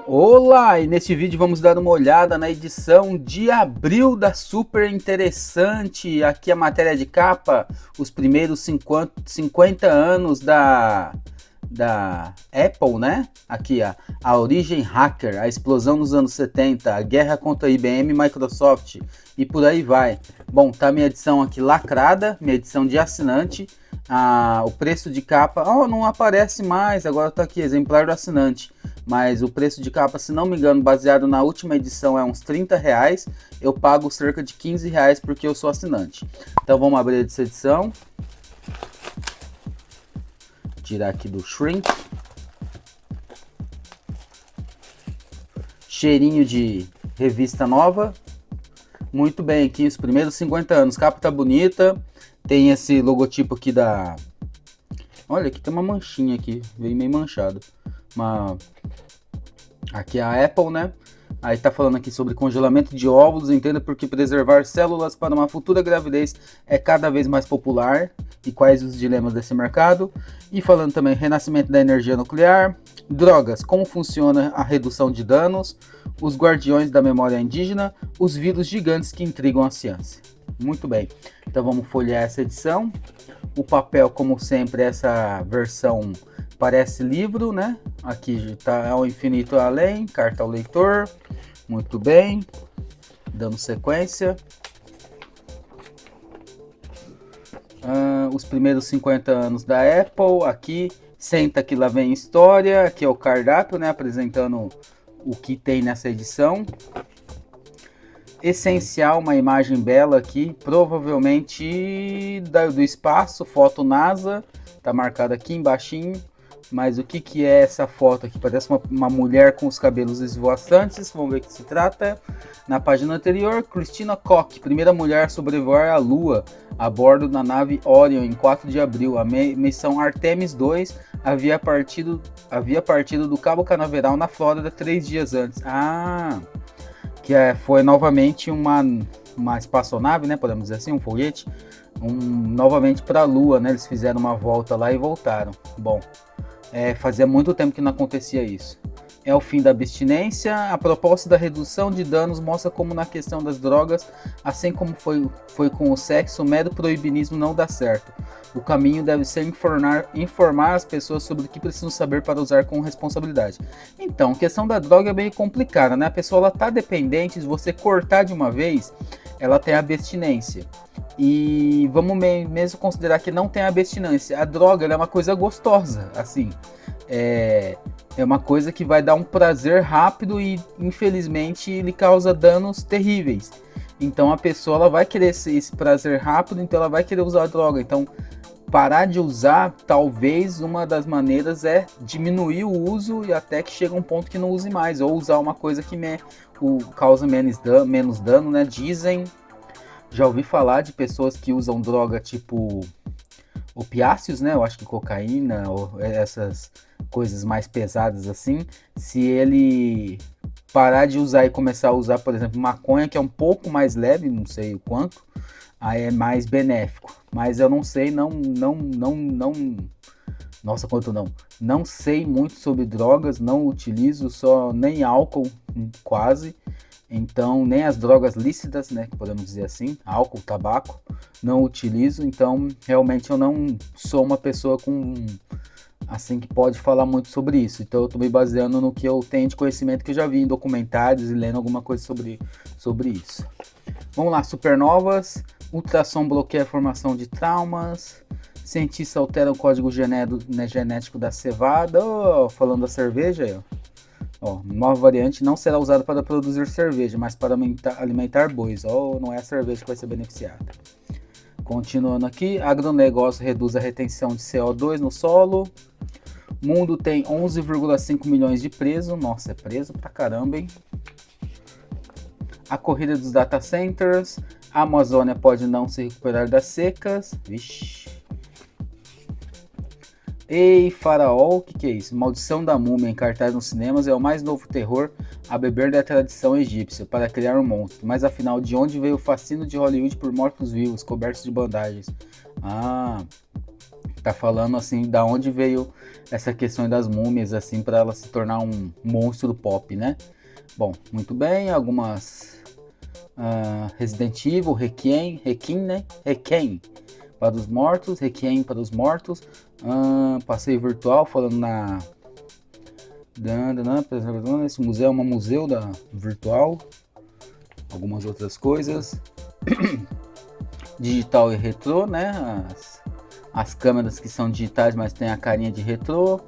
Olá! E neste vídeo vamos dar uma olhada na edição de abril da Super Interessante. Aqui a matéria de capa, os primeiros 50 anos da Apple, né? Aqui a origem hacker, a explosão nos anos 70, a guerra contra a IBM e Microsoft e por aí vai. Bom, tá minha edição aqui lacrada, minha edição de assinante. O preço de capa, não aparece mais, agora tá aqui, exemplar do assinante. Mas o preço de capa, se não me engano, baseado na última edição, é uns R$30. Eu pago cerca de R$15 porque eu sou assinante. Então vamos abrir essa edição. Tirar aqui do shrink. Cheirinho de revista nova. Muito bem, aqui os primeiros 50 anos. Capa tá bonita. Tem esse logotipo aqui da... Olha, aqui tem uma manchinha aqui. Veio meio manchado. Aqui é a Apple, né? Aí tá falando aqui sobre congelamento de óvulos. Entenda por que preservar células para uma futura gravidez é cada vez mais popular e quais os dilemas desse mercado. E falando também renascimento da energia nuclear, drogas, como funciona a redução de danos, os guardiões da memória indígena, os vírus gigantes que intrigam a ciência. Muito bem, então vamos folhear essa edição. O papel, como sempre, essa versão parece livro, né? Aqui tá ao infinito além, carta ao leitor. Muito bem, dando sequência. Os primeiros 50 anos da Apple. Aqui, senta que lá vem história. Aqui é o cardápio, né? Apresentando o que tem nessa edição. Essencial, uma imagem bela aqui, provavelmente do espaço, foto NASA, tá marcado aqui embaixinho. Mas o que é essa foto aqui? Parece uma mulher com os cabelos esvoaçantes. Vamos ver o que se trata. Na página anterior, Christina Koch, primeira mulher a sobrevoar a Lua a bordo da nave Orion em 4 de abril. A missão Artemis 2 havia partido do Cabo Canaveral na Flórida 3 dias antes. Foi novamente uma espaçonave, né? Podemos dizer assim, um foguete. Novamente para a Lua, né? Eles fizeram uma volta lá e voltaram. Bom. Fazia muito tempo que não acontecia isso. É o fim da abstinência. A proposta da redução de danos mostra como na questão das drogas, assim como foi com o sexo, o mero proibinismo não dá certo. O caminho deve ser informar as pessoas sobre o que precisam saber para usar com responsabilidade. Então, a questão da droga é bem complicada, né? A pessoa está dependente, se você cortar de uma vez, ela tem abstinência. E vamos mesmo considerar que não tem abstinência. A droga é uma coisa gostosa, assim. É uma coisa que vai dar um prazer rápido e, infelizmente, lhe causa danos terríveis. Então, a pessoa ela vai querer esse prazer rápido, então ela vai querer usar a droga. Então, parar de usar, talvez uma das maneiras é diminuir o uso e até que chega um ponto que não use mais. Ou usar uma coisa que causa menos dano, né? Já ouvi falar de pessoas que usam droga tipo opiáceos, né? Eu acho que cocaína ou essas coisas mais pesadas assim. Se ele parar de usar e começar a usar, por exemplo, maconha, que é um pouco mais leve, não sei o quanto, aí é mais benéfico. Mas eu não sei, nossa, quanto não. Não sei muito sobre drogas, não utilizo nem álcool, quase. Então, nem as drogas lícitas, né, que podemos dizer assim, álcool, tabaco, não utilizo. Então, realmente eu não sou uma pessoa assim que pode falar muito sobre isso. Então, eu estou me baseando no que eu tenho de conhecimento que eu já vi em documentários e lendo alguma coisa sobre isso. Vamos lá, supernovas, ultrassom bloqueia a formação de traumas, cientistas alteram o código genético da cevada, falando da cerveja aí, ó. Nova variante não será usada para produzir cerveja, mas para alimentar bois. Não é a cerveja que vai ser beneficiada. Continuando aqui, agronegócio reduz a retenção de CO2 no solo. Mundo tem 11,5 milhões de presos. Nossa, é preso pra caramba, hein? A corrida dos data centers. A Amazônia pode não se recuperar das secas. Vixe. Ei, Faraó, o que é isso? Maldição da Múmia em cartaz nos cinemas é o mais novo terror a beber da tradição egípcia para criar um monstro. Mas afinal, de onde veio o fascínio de Hollywood por mortos-vivos cobertos de bandagens? Tá falando assim da onde veio essa questão das múmias assim para ela se tornar um monstro pop, né? Bom, muito bem, algumas Resident Evil, Requiem, né? Requiem para os mortos, Requiem para os mortos, passeio virtual falando esse museu é um museu da virtual, algumas outras coisas, digital e retrô, né? As câmeras que são digitais, mas tem a carinha de retrô,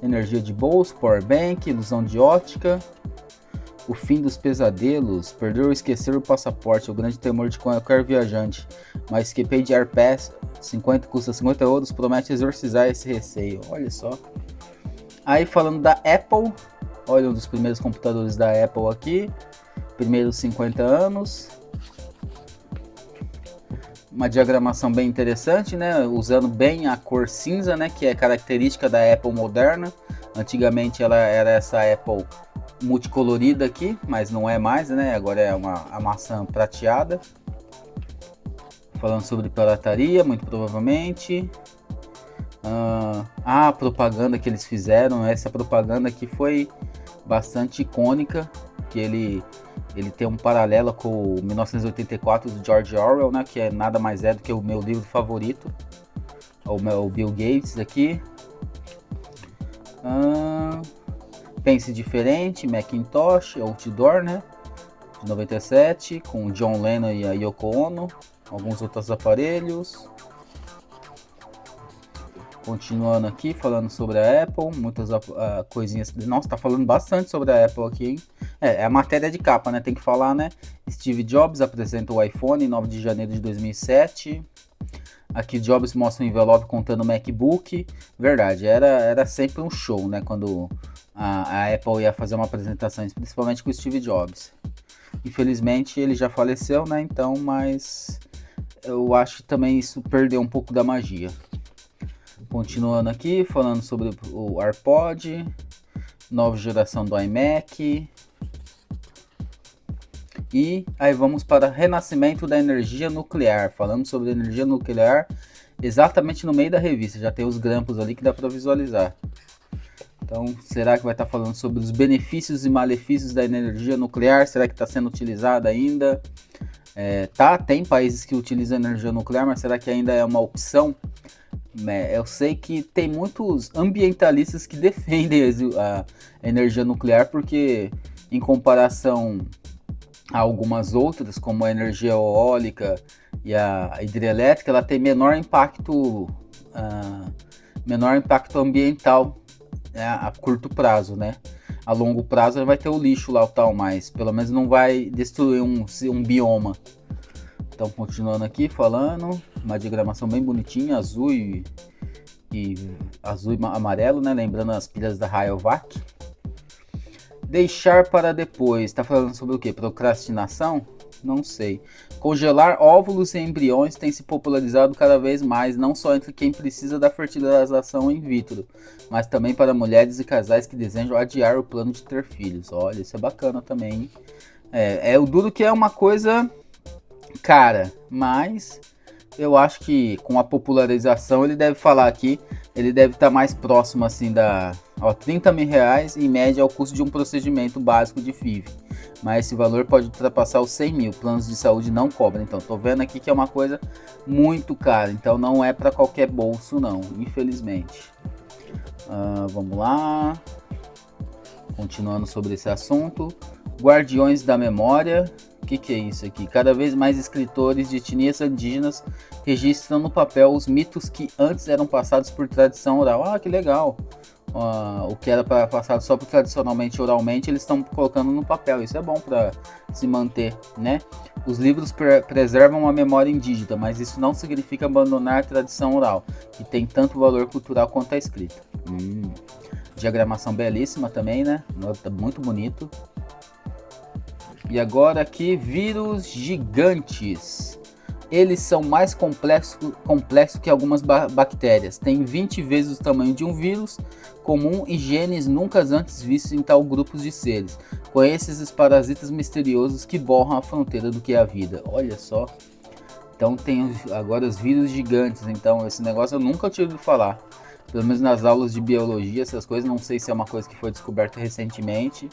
energia de bolso, power bank, ilusão de ótica, o fim dos pesadelos, perder ou esquecer o passaporte, o grande temor de qualquer viajante, mas que Pay de Airpass custa 50 euros, promete exorcizar esse receio, olha só. Aí falando da Apple, olha um dos primeiros computadores da Apple aqui, primeiros 50 anos, uma diagramação bem interessante, né? Usando bem a cor cinza, né? Que é característica da Apple moderna. Antigamente ela era essa Apple multicolorida aqui, mas não é mais, né? Agora é a maçã prateada. Falando sobre pirataria, muito provavelmente. A propaganda que eles fizeram, essa propaganda aqui foi bastante icônica, que ele tem um paralelo com o 1984 do George Orwell, né, que é nada mais é do que o meu livro favorito, o Bill Gates aqui. Pense diferente, Macintosh, Outdoor, né, de 97, com John Lennon e a Yoko Ono, alguns outros aparelhos. Continuando aqui, falando sobre a Apple, muitas coisinhas. Nossa, tá falando bastante sobre a Apple aqui, hein? É a matéria de capa, né? Tem que falar, né? Steve Jobs apresenta o iPhone em 9 de janeiro de 2007. Aqui Jobs mostra um envelope contando o MacBook. Verdade, era sempre um show, né? Quando a Apple ia fazer uma apresentação, principalmente com o Steve Jobs. Infelizmente ele já faleceu, né? Então, mas eu acho que também isso perdeu um pouco da magia. Continuando aqui, falando sobre o AirPod, nova geração do iMac. E aí vamos para renascimento da energia nuclear, falando sobre energia nuclear exatamente no meio da revista, já tem os grampos ali que dá para visualizar. Então, será que vai estar falando sobre os benefícios e malefícios da energia nuclear? Será que está sendo utilizada ainda? Tem países que utilizam energia nuclear, mas será que ainda é uma opção? Eu sei que tem muitos ambientalistas que defendem a energia nuclear, porque em comparação a algumas outras, como a energia eólica e a hidrelétrica, ela tem menor impacto ambiental, a curto prazo, né? A longo prazo ela vai ter o lixo lá, o tal, mas pelo menos não vai destruir um bioma. Então, continuando aqui, falando, uma diagramação bem bonitinha, azul e amarelo, né? Lembrando as pilhas da Rayovac. Deixar para depois, tá falando sobre o que? Procrastinação? Não sei. Congelar óvulos e embriões tem se popularizado cada vez mais, não só entre quem precisa da fertilização in vitro, mas também para mulheres e casais que desejam adiar o plano de ter filhos. Olha, isso é bacana também. O duro que é uma coisa cara, mas eu acho que com a popularização ele deve falar aqui, ele deve estar mais próximo assim da 30 mil reais em média ao custo de um procedimento básico de FIV, mas esse valor pode ultrapassar os 100 mil, planos de saúde não cobram, então tô vendo aqui que é uma coisa muito cara, então não é para qualquer bolso não, infelizmente. Vamos lá, continuando sobre esse assunto, Guardiões da Memória. O que é isso aqui? Cada vez mais escritores de etnias indígenas registram no papel os mitos que antes eram passados por tradição oral. Que legal! O que era passado só por tradicionalmente oralmente, eles estão colocando no papel. Isso é bom para se manter, né? Os livros preservam a memória indígena, mas isso não significa abandonar a tradição oral, que tem tanto valor cultural quanto a escrita. Diagramação belíssima também, né? Muito bonito. E agora aqui, vírus gigantes. Eles são mais complexos que algumas bactérias. Tem 20 vezes o tamanho de um vírus comum e genes nunca antes vistos em tal grupos de seres. Conheça esses parasitas misteriosos que borram a fronteira do que é a vida. Olha só. Então tem agora os vírus gigantes. Então esse negócio eu nunca tinha ouvido falar. Pelo menos nas aulas de biologia, essas coisas, não sei se é uma coisa que foi descoberta recentemente.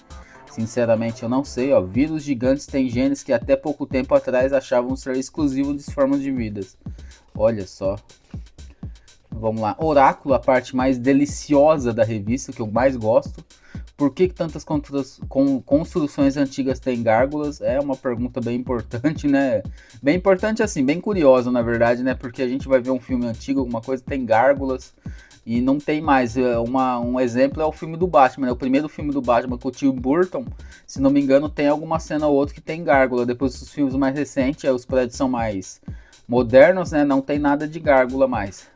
Sinceramente eu não sei, ó. Vírus gigantes têm genes que até pouco tempo atrás achavam ser exclusivos de formas de vidas. Olha só. Vamos lá. Oráculo, a parte mais deliciosa da revista, que eu mais gosto. Por que tantas construções antigas têm gárgulas? É uma pergunta bem importante, né? Bem importante assim, bem curiosa na verdade, né? Porque a gente vai ver um filme antigo, alguma coisa, tem gárgulas e não tem mais. Um exemplo é o filme do Batman, né? O primeiro filme do Batman com o Tim Burton, se não me engano, tem alguma cena ou outra que tem gárgula. Depois os filmes mais recentes, os prédios são mais modernos, né? Não tem nada de gárgula mais.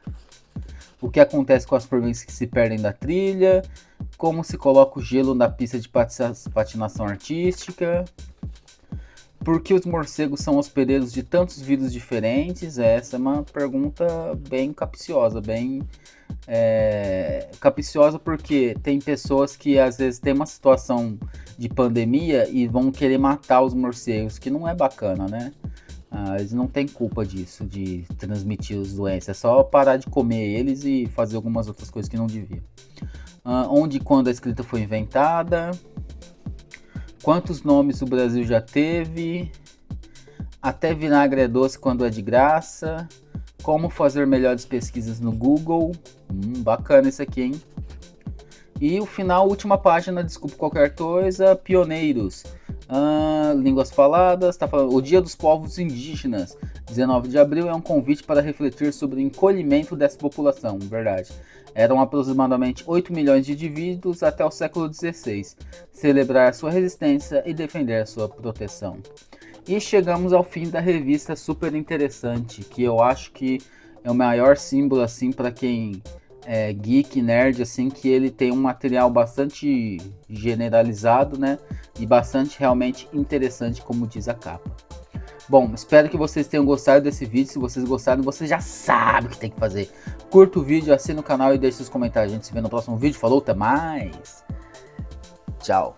O que acontece com as formigas que se perdem da trilha, como se coloca o gelo na pista de patinação artística, por que os morcegos são hospedeiros de tantos vírus diferentes? Essa é uma pergunta bem capciosa, bem capciosa porque tem pessoas que às vezes tem uma situação de pandemia e vão querer matar os morcegos, que não é bacana, né? Eles não têm culpa disso, de transmitir as doenças. É só parar de comer eles e fazer algumas outras coisas que não devia. Onde e quando a escrita foi inventada? Quantos nomes o Brasil já teve? Até vinagre é doce quando é de graça. Como fazer melhores pesquisas no Google? Bacana isso aqui, hein? E o final, última página, desculpa qualquer coisa, pioneiros. Línguas faladas, tá falando, o Dia dos Povos Indígenas, 19 de abril, é um convite para refletir sobre o encolhimento dessa população, verdade. Eram aproximadamente 8 milhões de indivíduos até o século XVI, celebrar sua resistência e defender sua proteção. E chegamos ao fim da revista super interessante, que eu acho que é o maior símbolo assim para quem geek, nerd, assim, que ele tem um material bastante generalizado, né? E bastante realmente interessante, como diz a capa. Bom, espero que vocês tenham gostado desse vídeo. Se vocês gostaram, você já sabe o que tem que fazer. Curta o vídeo, assina o canal e deixe seus comentários. A gente se vê no próximo vídeo. Falou, até mais. Tchau.